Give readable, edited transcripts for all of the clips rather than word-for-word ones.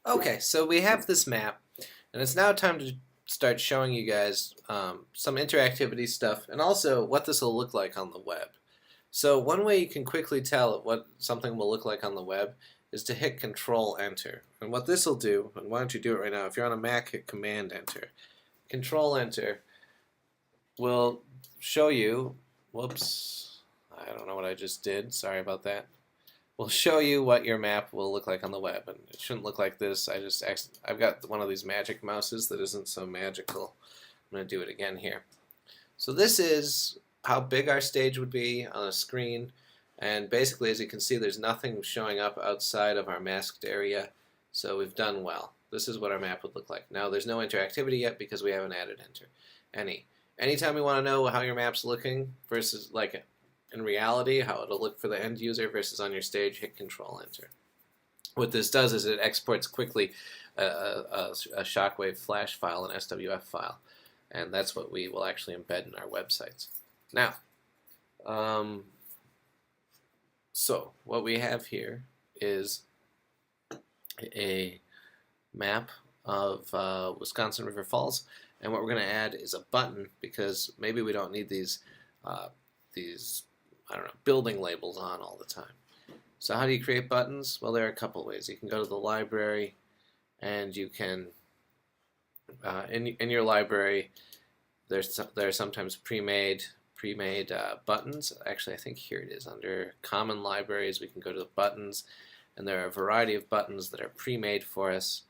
Okay, so we have this map, and it's now time to start showing you guys some interactivity stuff, and also what this will look like on the web. So one way you can quickly tell what something will look like on the web is to hit Control Enter. And what this will do, and why don't you do it right now, if you're on a Mac, hit Command Enter. Control Enter will show you, whoops, I don't know what I just did, sorry about that. Will show you what your map will look like on the web, and it shouldn't look like this. I've got one of these magic mouses that isn't so magical. I'm going to do it again here. So this is how big our stage would be on a screen, and basically, as you can see, there's nothing showing up outside of our masked area, so we've done well. This is what our map would look like. Now there's no interactivity yet because we haven't added any. Anytime you want to know how your map's looking versus like in reality, how it'll look for the end user versus on your stage, hit Control Enter. What this does is it exports quickly a Shockwave Flash file, an SWF file, and that's what we will actually embed in our websites. Now, so what we have here is a map of Wisconsin River Falls, and what we're going to add is a button because maybe we don't need these I don't know, building labels on all the time. So how do you create buttons? Well, there are a couple ways. You can go to the library, and you can, in your library, there are sometimes pre-made buttons. Actually, I think here it is. Under Common Libraries, we can go to the buttons, and there are a variety of buttons that are pre-made for us,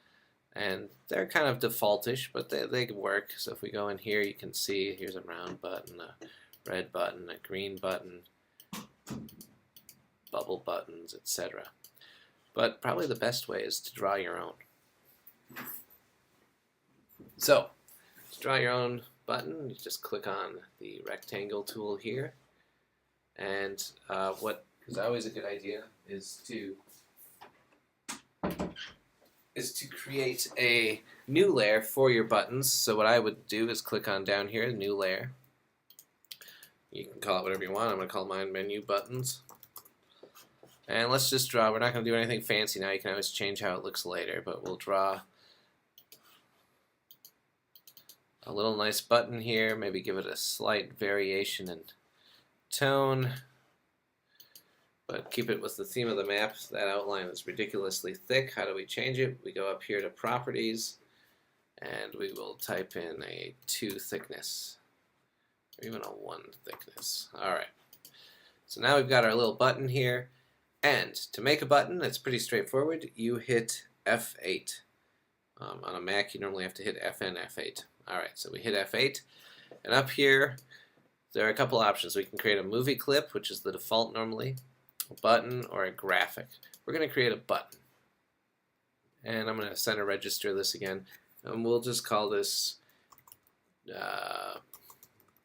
and they're kind of defaultish, but they work. So if we go in here, you can see here's a round button, a red button, a green button, bubble buttons, etc. But probably the best way is to draw your own. So, to draw your own button, you just click on the rectangle tool here, and what is always a good idea is to create a new layer for your buttons. So what I would do is click on down here, new layer. You can call it whatever you want. I'm going to call mine menu buttons. And let's just draw. We're not going to do anything fancy now. You can always change how it looks later, but we'll draw a little nice button here. Maybe give it a slight variation in tone, but keep it with the theme of the map. That outline is ridiculously thick. How do we change it? We go up here to Properties, and we will type in a 2 thickness. Or even a 1 thickness. Alright, so now we've got our little button here, and to make a button, it's pretty straightforward. You hit F8. On a Mac, you normally have to hit FN F8. Alright, so we hit F8, and up here, there are a couple options. We can create a movie clip, which is the default normally, a button, or a graphic. We're going to create a button, and I'm going to center register this again, and we'll just call this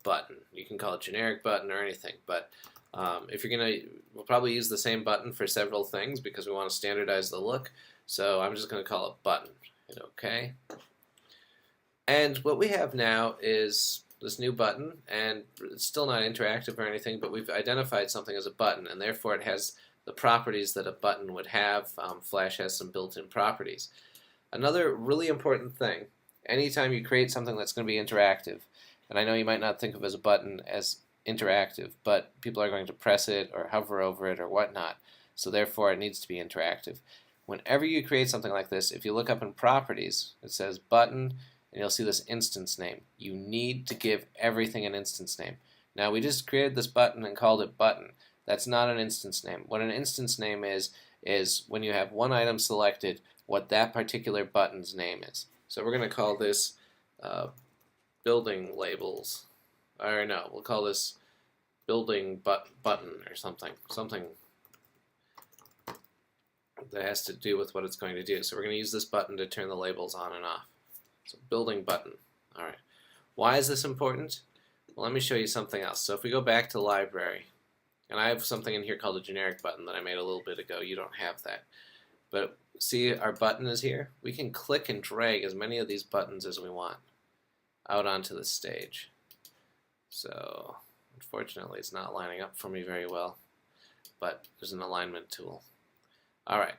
button. You can call it generic button or anything, but if you're gonna, we'll probably use the same button for several things because we want to standardize the look. So I'm just going to call it button. Hit OK. And what we have now is this new button, and it's still not interactive or anything, but we've identified something as a button, and therefore it has the properties that a button would have. Flash has some built-in properties. Another really important thing, anytime you create something that's going to be interactive, and I know you might not think of as a button as interactive, but people are going to press it or hover over it or whatnot, so therefore it needs to be interactive. Whenever you create something like this, if you look up in Properties, it says Button, and you'll see this instance name. You need to give everything an instance name. Now, we just created this button and called it Button. That's not an instance name. What an instance name is when you have one item selected, what that particular button's name is. So we're going to call this building labels, or no, we'll call this building button or something that has to do with what it's going to do. So we're going to use this button to turn the labels on and off. So building button. Alright. Why is this important? Well, let me show you something else. So if we go back to library, and I have something in here called a generic button that I made a little bit ago. You don't have that. But see, our button is here. We can click and drag as many of these buttons as we want out onto the stage. So unfortunately it's not lining up for me very well, but there's an alignment tool. Alright,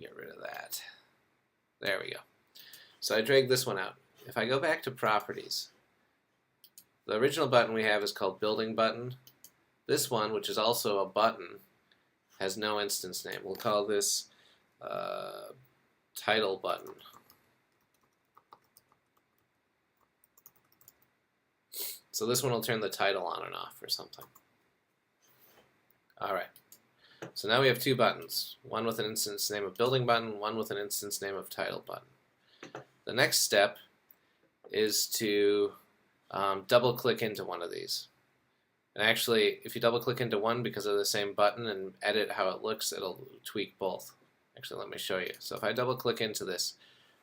Get rid of that. There we go. So I drag this one out. If I go back to properties, the original button we have is called building button. This one, which is also a button, has no instance name. We'll call this title button. So this one will turn the title on and off or something. Alright. So now we have two buttons. One with an instance name of building button, one with an instance name of title button. The next step is to double click into one of these. And actually, if you double click into one because of the same button and edit how it looks, it'll tweak both. Actually, let me show you. So if I double click into this,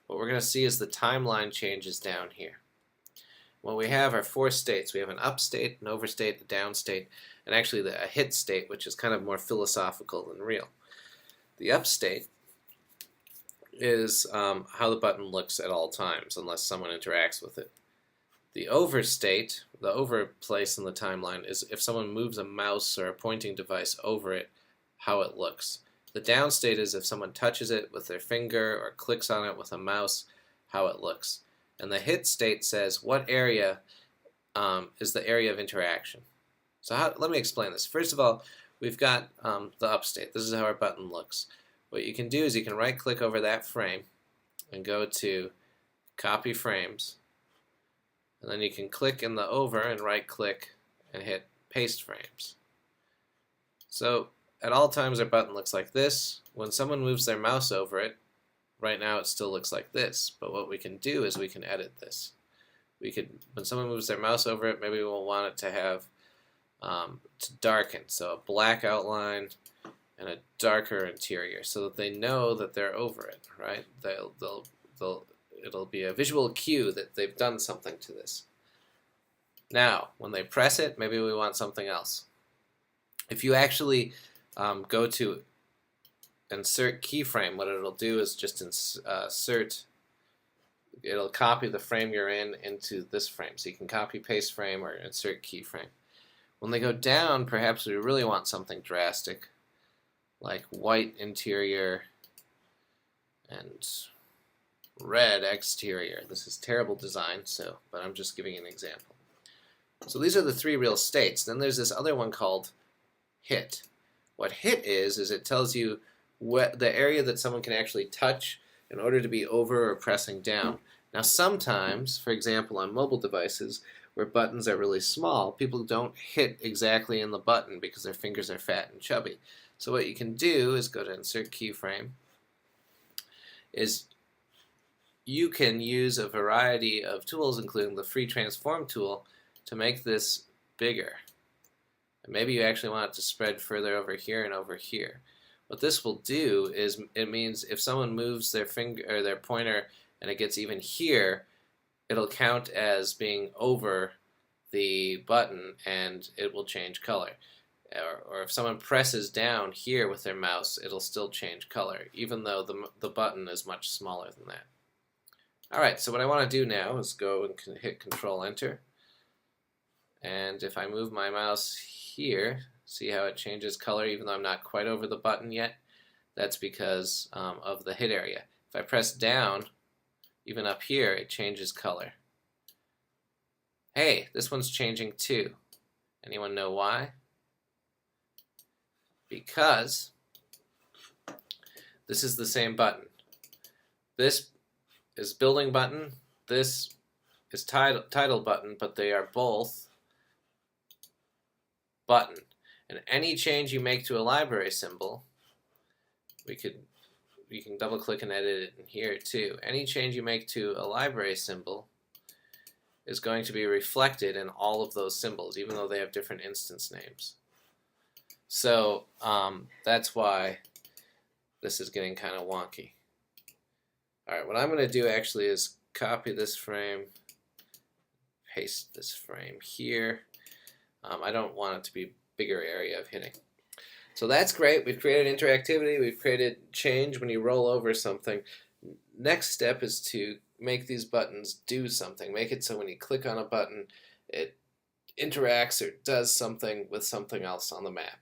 what we're going to see is the timeline changes down here. What we have are four states. We have an up state, an over state, a down state, and actually a hit state, which is kind of more philosophical than real. The up state is how the button looks at all times, unless someone interacts with it. The over state, the over place in the timeline, is if someone moves a mouse or a pointing device over it, how it looks. The down state is if someone touches it with their finger or clicks on it with a mouse, how it looks. And the hit state says what area is the area of interaction. So let me explain this. First of all, we've got the up state. This is how our button looks. What you can do is you can right click over that frame and go to copy frames, and then you can click in the over and right click and hit paste frames. So at all times our button looks like this. When someone moves their mouse over it, right now it still looks like this, but what we can do is we can edit this. When someone moves their mouse over it, maybe we'll want it to have to darken, so a black outline and a darker interior, so that they know that they're over it, right? It'll be a visual cue that they've done something to this. Now, when they press it, maybe we want something else. If you actually go to insert keyframe, what it'll do is just insert, it'll copy the frame you're in into this frame. So you can copy paste frame or insert keyframe. When they go down, perhaps we really want something drastic, like white interior and red exterior. This is terrible design, but I'm just giving you an example. So these are the three real states. Then there's this other one called hit. What hit is it tells you the area that someone can actually touch in order to be over or pressing down. Now sometimes, for example on mobile devices where buttons are really small, people don't hit exactly in the button because their fingers are fat and chubby. So what you can do is go to insert keyframe, is you can use a variety of tools, including the free transform tool, to make this bigger. And maybe you actually want it to spread further over here and over here. What this will do is it means if someone moves their finger or their pointer and it gets even here, it'll count as being over the button and it will change color. Or if someone presses down here with their mouse, it'll still change color, even though the button is much smaller than that. Alright, so what I want to do now is go and hit Control Enter. And if I move my mouse here, see how it changes color even though I'm not quite over the button yet? That's because of the hit area. If I press down, even up here, it changes color. Hey, this one's changing too. Anyone know why? Because this is the same button. This is building button, this is title button, but they are both button. And any change you make to a library symbol, you can double click and edit it in here too. Any change you make to a library symbol is going to be reflected in all of those symbols, even though they have different instance names. So that's why this is getting kind of wonky. Alright, what I'm going to do actually is copy this frame, paste this frame here. I don't want it to be a bigger area of hitting. So that's great. We've created interactivity. We've created change when you roll over something. Next step is to make these buttons do something. Make it so when you click on a button, it interacts or does something with something else on the map.